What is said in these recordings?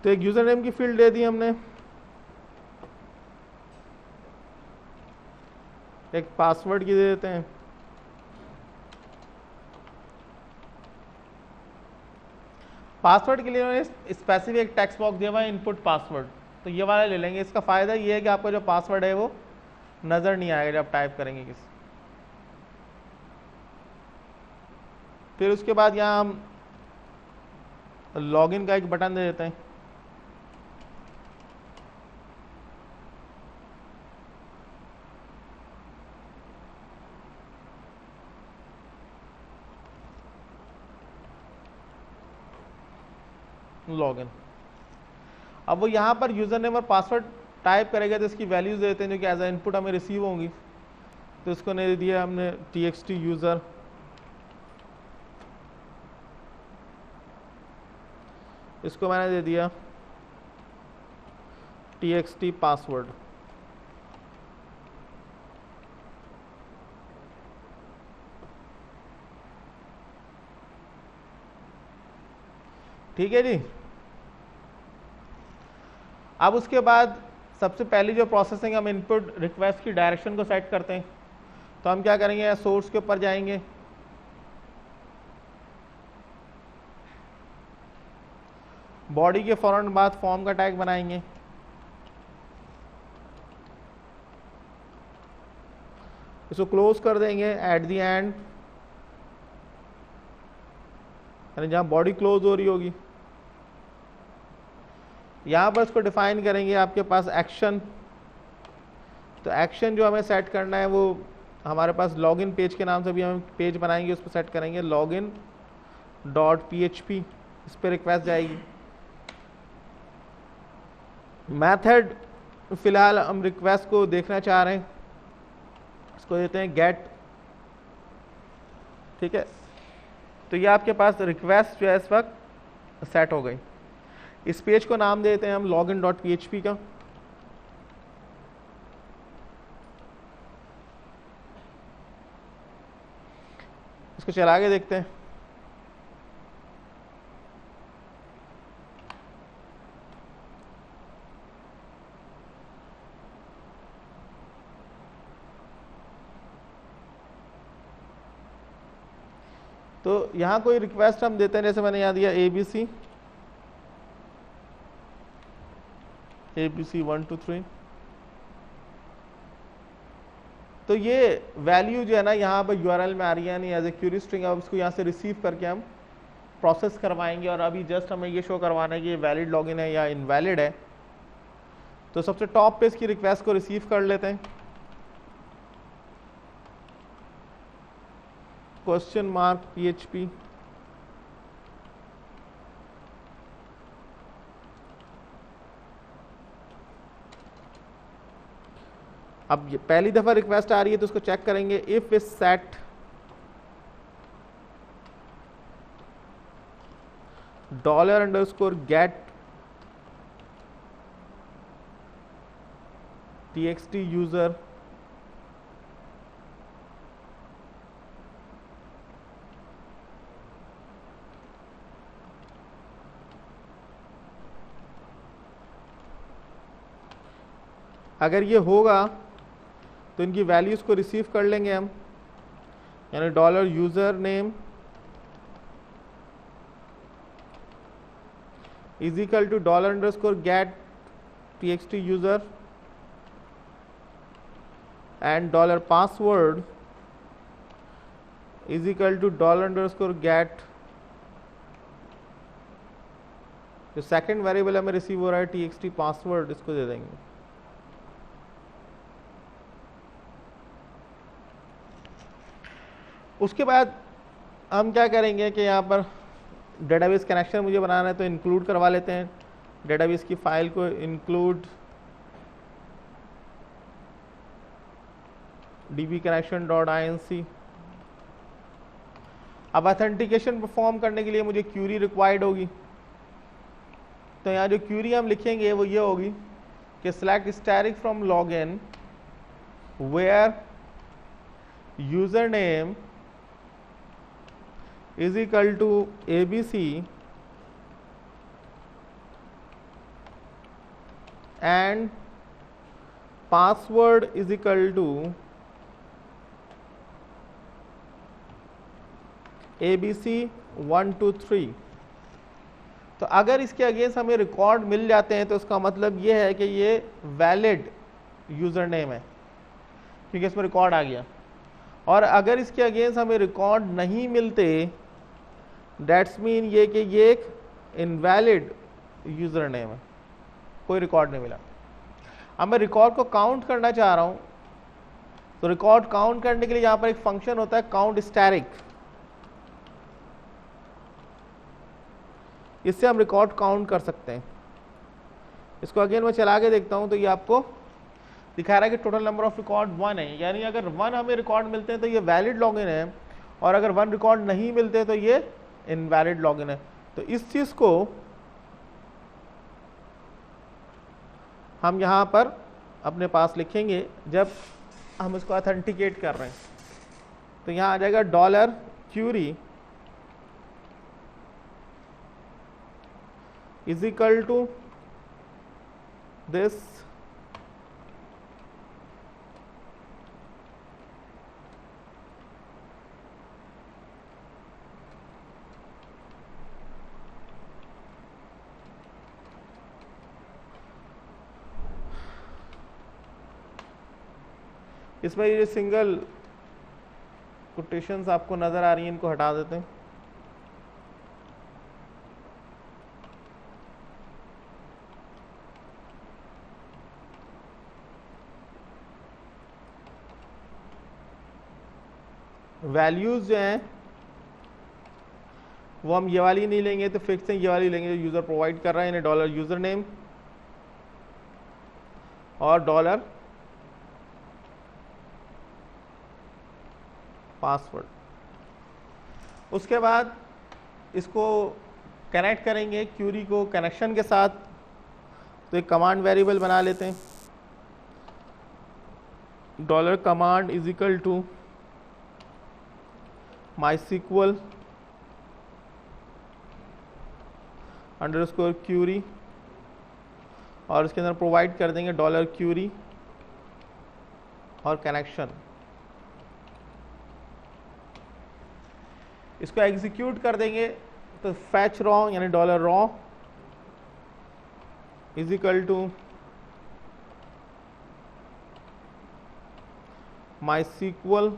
तो एक user name की फील्ड दे दी हमने, एक पासवर्ड की दे देते हैं। पासवर्ड के लिए उन्होंने स्पेसिफिक एक टेक्स्ट बॉक्स दिया हुआ है, इनपुट पासवर्ड, तो ये वाला ले लेंगे। इसका फ़ायदा ये है कि आपका जो पासवर्ड है वो नज़र नहीं आएगा जब टाइप करेंगे किसी। फिर उसके बाद यहाँ हम लॉगिन का एक बटन दे देते हैं। लॉगिन, अब वो यहाँ पर यूज़र नेम और पासवर्ड टाइप करेगा तो इसकी वैल्यूज देते हैं जो कि एज ए इनपुट हमें रिसीव होंगी। तो इसको ने दिया हमने txt यूज़र, इसको मैंने दे दिया txt पासवर्ड। ठीक है जी। अब उसके बाद सबसे पहली जो प्रोसेसिंग, हम इनपुट रिक्वेस्ट की डायरेक्शन को सेट करते हैं। तो हम क्या करेंगे, सोर्स के ऊपर जाएंगे, बॉडी के फौरन बाद फॉर्म का टैग बनाएंगे, इसको क्लोज कर देंगे एट द एंड, यानी जहां बॉडी क्लोज हो रही होगी। यहां पर इसको डिफाइन करेंगे आपके पास एक्शन। तो एक्शन जो हमें सेट करना है वो हमारे पास लॉगिन पेज के नाम से भी हम पेज बनाएंगे, उस पर सेट करेंगे लॉगिन डॉट php, इस पर रिक्वेस्ट जाएगी। मेथड फिलहाल हम रिक्वेस्ट को देखना चाह रहे हैं, इसको देते हैं गेट। ठीक है, तो ये आपके पास रिक्वेस्ट जो है इस वक्त सेट हो गई। इस पेज को नाम देते हैं हम लॉगिन डॉट php का। इसको चला के देखते हैं। तो यहाँ कोई रिक्वेस्ट हम देते हैं, जैसे मैंने यहाँ दिया ABC 1 2 3। तो ये वैल्यू जो है ना यहाँ पर URL में आ रही है, यानी एज ए क्यूरी स्ट्रिंग। अब इसको यहाँ से रिसीव करके हम प्रोसेस करवाएंगे, और अभी जस्ट हमें ये शो करवाना है कि ये वैलिड लॉगिन है या इनवैलिड है। तो सबसे टॉप पे इसकी रिक्वेस्ट को रिसीव कर लेते हैं, क्वेश्चन मार्क PHP। अब ये पहली दफा रिक्वेस्ट आ रही है तो उसको चेक करेंगे, if is set $_ get txt user अगर ये होगा तो इनकी वैल्यूज को रिसीव कर लेंगे हम, यानी $username is equal to $_ get txt user and $password is equal to $_ get, जो सेकंड वेरिएबल हमें रिसीव हो रहा है txt पासवर्ड, इसको दे देंगे। उसके बाद हम क्या करेंगे कि यहाँ पर डेटाबेस कनेक्शन मुझे बनाना है, तो इंक्लूड करवा लेते हैं डेटाबेस की फाइल को, इंक्लूड dbconnection.inc। अब ऑथेंटिकेशन परफॉर्म करने के लिए मुझे क्यूरी रिक्वायर्ड होगी। तो यहाँ जो क्यूरी हम लिखेंगे वो ये होगी कि select static from login where user name is equal to ABC and password is equal to ABC 1 2 3। तो अगर इसके अगेंस्ट हमें रिकॉर्ड मिल जाते हैं तो इसका मतलब ये है कि ये वैलिड यूजर नेम है, क्योंकि इसमें रिकॉर्ड आ गया। और अगर इसके अगेंस्ट हमें रिकॉर्ड नहीं मिलते, दैट्स मीन ये कि ये एक इनवैलिड यूजर नेम है, कोई रिकॉर्ड नहीं मिला। अब मैं रिकॉर्ड को काउंट करना चाह रहा हूं, तो रिकॉर्ड काउंट करने के लिए यहां पर एक फंक्शन होता है काउंट स्टैटिक, इससे हम रिकॉर्ड काउंट कर सकते हैं। इसको अगेन मैं चला के देखता हूं, तो ये आपको दिखा रहा है कि टोटल नंबर ऑफ रिकॉर्ड 1 है, यानी अगर 1 हमें रिकॉर्ड मिलते हैं तो ये वैलिड लॉगिन है, और अगर 1 रिकॉर्ड नहीं मिलते तो ये इनवैलिड लॉगिन है। तो इस चीज को हम यहां पर अपने पास लिखेंगे जब हम इसको ऑथेंटिकेट कर रहे हैं। तो यहां आ जाएगा $query is equal to this इसमें ये सिंगल कोटेशंस आपको नजर आ रही हैं, इनको हटा देते हैं। वैल्यूज जो हैं वो हम ये वाली नहीं लेंगे, तो फिक्स है ये वाली लेंगे जो यूजर प्रोवाइड कर रहा है, यानी $यूजर नेम और $पासवर्ड। उसके बाद इसको कनेक्ट करेंगे क्यूरी को कनेक्शन के साथ, तो एक कमांड वेरिएबल बना लेते हैं, $command is equal to MySQL _query, और इसके अंदर प्रोवाइड कर देंगे $query और कनेक्शन। इसको एग्जीक्यूट कर देंगे, तो fetch raw यानी $raw is equal to MySQL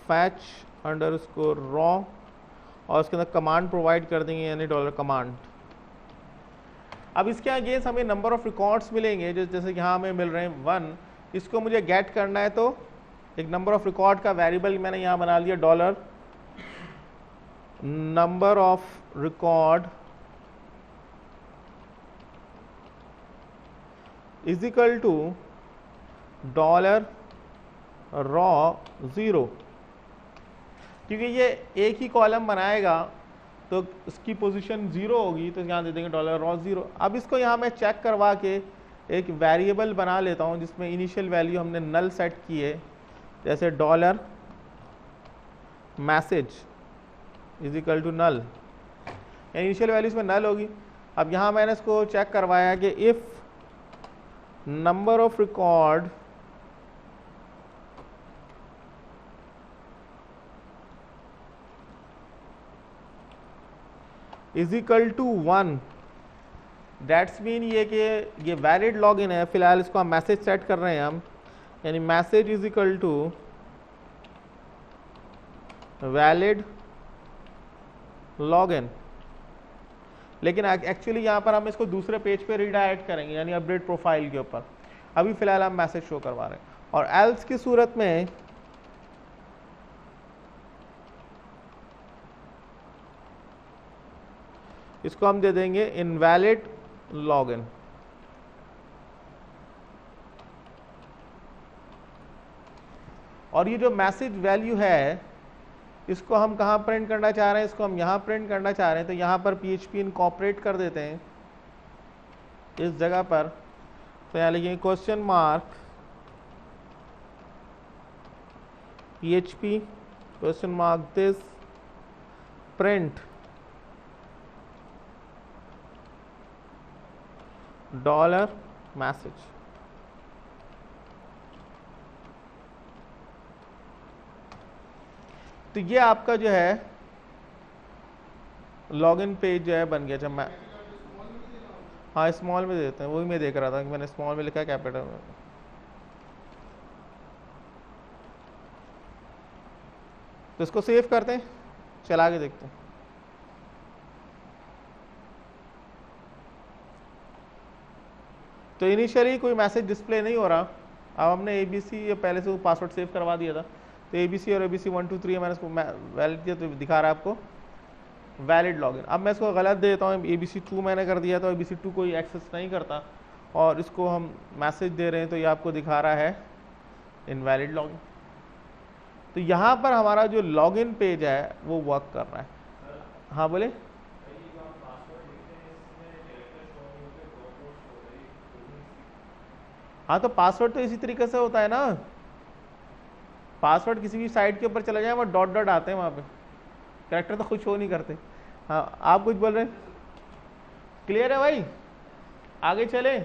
_fetch _raw, और उसके अंदर कमांड प्रोवाइड कर देंगे यानी $command। अब इसके अगेंस्ट हमें नंबर ऑफ रिकॉर्ड्स मिलेंगे, जैसे यहाँ हमें मिल रहे हैं 1, इसको मुझे गेट करना है, तो एक नंबर ऑफ रिकॉर्ड का वेरिएबल मैंने यहाँ बना लिया $number of record is equal to $raw 0, क्योंकि ये एक ही कॉलम बनाएगा तो उसकी पोजीशन 0 होगी, तो यहाँ दे देंगे $raw 0। अब इसको यहाँ मैं चेक करवा के एक वेरिएबल बना लेता हूँ जिसमें इनिशियल वैल्यू हमने नल सेट की है, जैसे $message is equal to null, initial value इसमें नल होगी। अब यहाँ मैंने इसको चेक करवाया कि if number of record is equal to 1, that's mean ये कि ये वैलिड लॉगिन है। फिलहाल इसको हम मैसेज सेट कर रहे हैं हम, यानी message is equal to valid login. लेकिन एक्चुअली यहाँ पर हम इसको दूसरे पेज पे रीडायरेक्ट करेंगे, यानी अपडेट प्रोफाइल के ऊपर। अभी फिलहाल हम मैसेज शो करवा रहे हैं। और एल्स की सूरत में इसको हम दे देंगे इनवैलिड लॉगिन। और ये जो मैसेज वैल्यू है इसको हम कहाँ प्रिंट करना चाह रहे हैं, इसको हम यहाँ प्रिंट करना चाह रहे हैं, तो यहाँ पर PHP इनकॉर्पोरेट कर देते हैं इस जगह पर। तो यहाँ लिखेंगे question mark PHP question mark this print dollar message. तो ये आपका जो है लॉगिन पेज जो है बन गया। जब मैं हाँ स्मॉल में देते हैं, वही मैं देख रहा था कि मैंने स्मॉल में लिखा है कैपिटल में। तो इसको सेव करते हैं, चला के देखते हैं। तो इनिशियली कोई मैसेज डिस्प्ले नहीं हो रहा। अब हमने ABC या पहले से वो पासवर्ड सेव करवा दिया था, तो ABC और ABC 1 2 3 मैंने इसको वैलिड किया, तो दिखा रहा है आपको वैलिड लॉगिन। अब मैं इसको गलत दे देता हूँ, ABC 2 मैंने कर दिया, तो ABC 2 कोई एक्सेस नहीं करता, और इसको हम मैसेज दे रहे हैं तो ये आपको दिखा रहा है इनवैलिड लॉगिन। तो यहाँ पर हमारा जो लॉगिन पेज है वो वर्क कर रहा है। हाँ बोले। हाँ तो पासवर्ड तो इसी तरीके से होता है ना, पासवर्ड किसी भी साइट के ऊपर चला जाए वहाँ डॉट डॉट आते हैं, वहाँ पे कैरेक्टर तो खुद शो नहीं करते। हाँ आप कुछ बोल रहे हैं? क्लियर है भाई, आगे चले।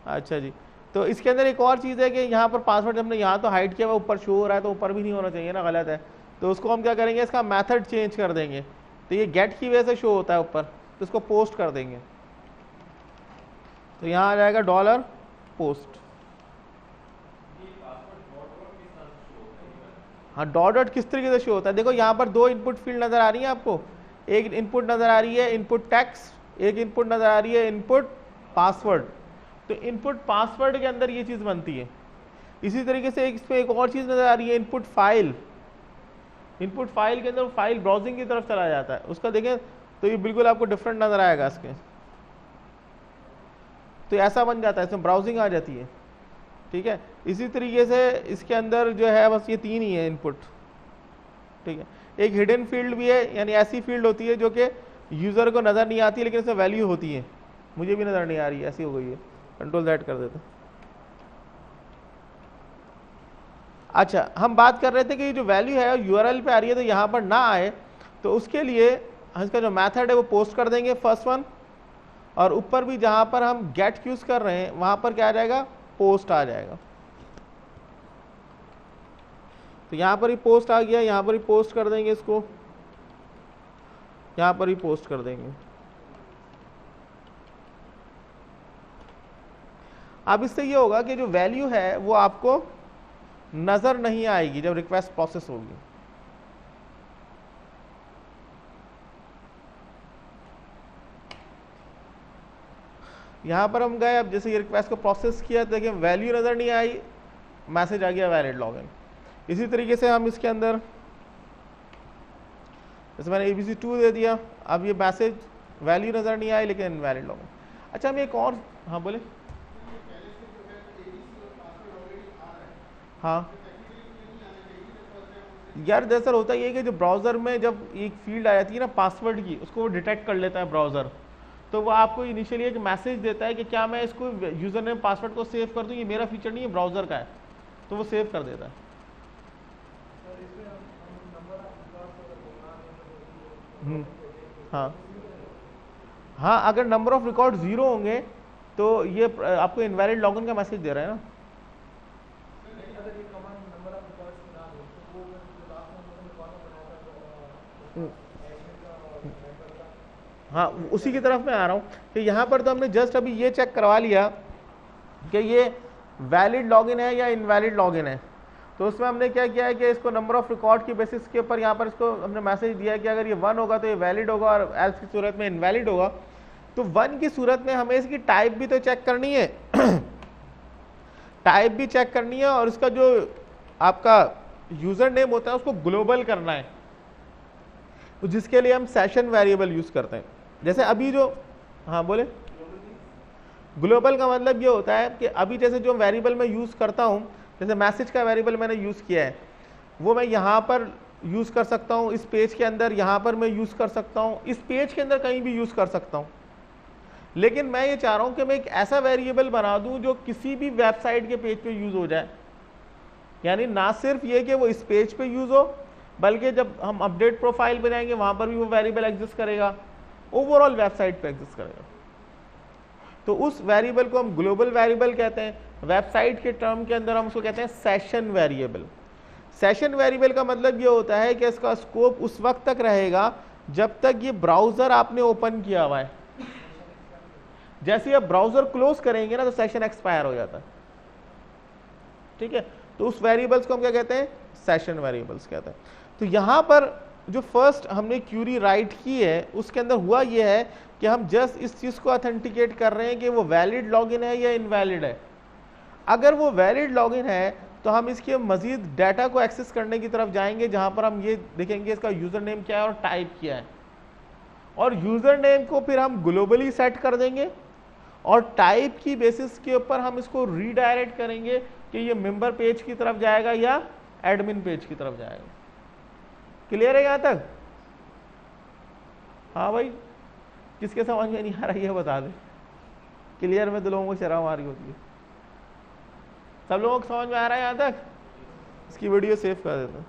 अच्छा जी, तो इसके अंदर एक और चीज़ है कि यहाँ पर पासवर्ड हमने यहाँ तो हाइड किया हुआ, ऊपर शो हो रहा है, तो ऊपर भी नहीं होना चाहिए ना, गलत है। तो उसको हम क्या करेंगे, इसका मेथड चेंज कर देंगे। तो ये गेट की वजह से शो होता है ऊपर, तो इसको पोस्ट कर देंगे। तो यहाँ आ जाएगा डॉलर पोस्ट। हाँ डॉट डॉट किस तरीके से शो होता है, देखो यहाँ पर दो इनपुट फील्ड नजर आ रही है आपको। एक इनपुट नजर आ रही है इनपुट टेक्स्ट, एक इनपुट नजर आ रही है इनपुट पासवर्ड। तो इनपुट पासवर्ड के अंदर ये चीज बनती है। इसी तरीके से इस पे एक और चीज नजर आ रही है इनपुट फाइल। इनपुट फाइल के अंदर फाइल ब्राउजिंग की तरफ चला जाता है, उसका देखें तो ये बिल्कुल आपको डिफरेंट नजर आएगा इसके। तो ऐसा बन जाता है, इसमें ब्राउजिंग आ जाती है। ठीक है, इसी तरीके से इसके अंदर जो है बस ये तीन ही है इनपुट। ठीक है, एक हिडन फील्ड भी है, यानी ऐसी फील्ड होती है जो कि यूजर को नजर नहीं आती लेकिन इसमें वैल्यू होती है, मुझे भी नजर नहीं आ रही है, ऐसी हो गई है। कंट्रोल Z कर देते। अच्छा, हम बात कर रहे थे कि जो वैल्यू है URL पे आ रही है तो यहाँ पर ना आए, तो उसके लिए इसका जो मेथड है वो पोस्ट कर देंगे फर्स्ट वन, और ऊपर भी जहां पर हम गेट यूज कर रहे हैं वहां पर क्या आ जाएगा, पोस्ट आ जाएगा। तो यहां पर ही पोस्ट आ गया, यहां पर ही पोस्ट कर देंगे इसको, यहां पर ही पोस्ट कर देंगे। अब इससे ये होगा कि जो वैल्यू है वो आपको नजर नहीं आएगी जब रिक्वेस्ट प्रोसेस होगी। यहां पर हम गए, अब जैसे ये रिक्वेस्ट को प्रोसेस किया, देखिए वैल्यू नजर नहीं आई, मैसेज आ गया वैलिड लॉगिन। इसी तरीके से हम इसके अंदर जैसे मैंने ABC 2 दे दिया, अब ये मैसेज वैल्यू नजर नहीं आई लेकिन वैलिड लॉगिन। अच्छा हम एक और, हाँ बोले। हाँ यार दरअसल होता ये कि जो ब्राउजर में जब एक फील्ड आ जाती है ना पासवर्ड की, उसको वो डिटेक्ट कर लेता है ब्राउजर, तो वो आपको इनिशियली एक मैसेज देता है कि क्या मैं इसको यूजर नेम पासवर्ड को सेव कर दूं, ये मेरा फीचर नहीं है ब्राउजर का है, तो वो सेव कर देता है। हाँ हाँ, अगर नंबर ऑफ रिकॉर्ड 0 होंगे तो ये आपको इनवैलिड लॉगिन का मैसेज दे रहा है ना। हाँ उसी की तरफ मैं आ रहा हूँ कि यहाँ पर तो हमने जस्ट अभी ये चेक करवा लिया कि ये वैलिड लॉगिन है या इनवैलिड लॉगिन है। तो उसमें हमने क्या किया है कि इसको नंबर ऑफ रिकॉर्ड की बेसिस के ऊपर यहाँ पर इसको हमने मैसेज दिया है कि अगर ये 1 होगा तो ये वैलिड होगा और एल्स की सूरत में इनवैलिड होगा। तो 1 की सूरत में हमें इसकी टाइप भी तो चेक करनी है टाइप भी चेक करनी है, और इसका जो आपका यूजर नेम होता है उसको ग्लोबल करना है, तो जिसके लिए हम सेशन वेरिएबल यूज करते हैं। जैसे अभी जो, हाँ बोले। ग्लोबल का मतलब ये होता है कि अभी जैसे जो वेरिएबल मैं यूज करता हूँ, जैसे मैसेज का वेरिएबल मैंने यूज किया है, वो मैं यहाँ पर यूज कर सकता हूँ, इस पेज के अंदर यहाँ पर मैं यूज कर सकता हूँ, इस पेज के अंदर कहीं भी यूज कर सकता हूँ। लेकिन मैं ये चाह रहा हूँ कि मैं एक ऐसा वेरिएबल बना दूं जो किसी भी वेबसाइट के पेज पे यूज हो जाए, यानी ना सिर्फ ये कि वो इस पेज पे यूज हो, बल्कि जब हम अपडेट प्रोफाइल बनाएंगे वहां पर भी वो वेरिएबल एग्जिस्ट करेगा, ओवरऑल वेबसाइट पे एग्जिस्ट करेगा। तो उस वेरिएबल को हम ग्लोबल वेरिएबल कहते हैं। वेबसाइट के टर्म के अंदर हम उसको कहते हैं सेशन वेरिएबल। सेशन वेरिएबल का मतलब ये होता है कि इसका स्कोप उस वक्त तक रहेगा जब तक ये ब्राउजर आपने ओपन किया हुआ है। जैसे ही आप ब्राउजर क्लोज करेंगे ना तो सेशन एक्सपायर हो जाता है, ठीक है। तो उस वेरिएबल्स को हम क्या कहते हैं, सेशन वेरिएबल्स कहते हैं। तो यहां पर जो फर्स्ट हमने क्यूरी राइट की है उसके अंदर हुआ ये है कि हम जस्ट इस चीज को ऑथेंटिकेट कर रहे हैं कि वो वैलिड लॉगिन है या इनवैलिड है। अगर वो वैलिड लॉगिन है तो हम इसके मजीद डाटा को एक्सेस करने की तरफ जाएंगे, जहां पर हम ये देखेंगे इसका यूजर नेम क्या है और टाइप क्या है, और यूजर नेम को फिर हम ग्लोबली सेट कर देंगे और टाइप की बेसिस के ऊपर हम इसको रीडायरेक्ट करेंगे कि ये मेंबर पेज की तरफ जाएगा या एडमिन पेज की तरफ जाएगा। क्लियर है यहां तक? हाँ भाई, किसके समझ में नहीं आ रहा है बता दे। क्लियर में तो लोगों को शर्म आ रही होती है। सब लोगों को समझ में आ रहा है यहां तक? इसकी वीडियो सेव कर देता हूं।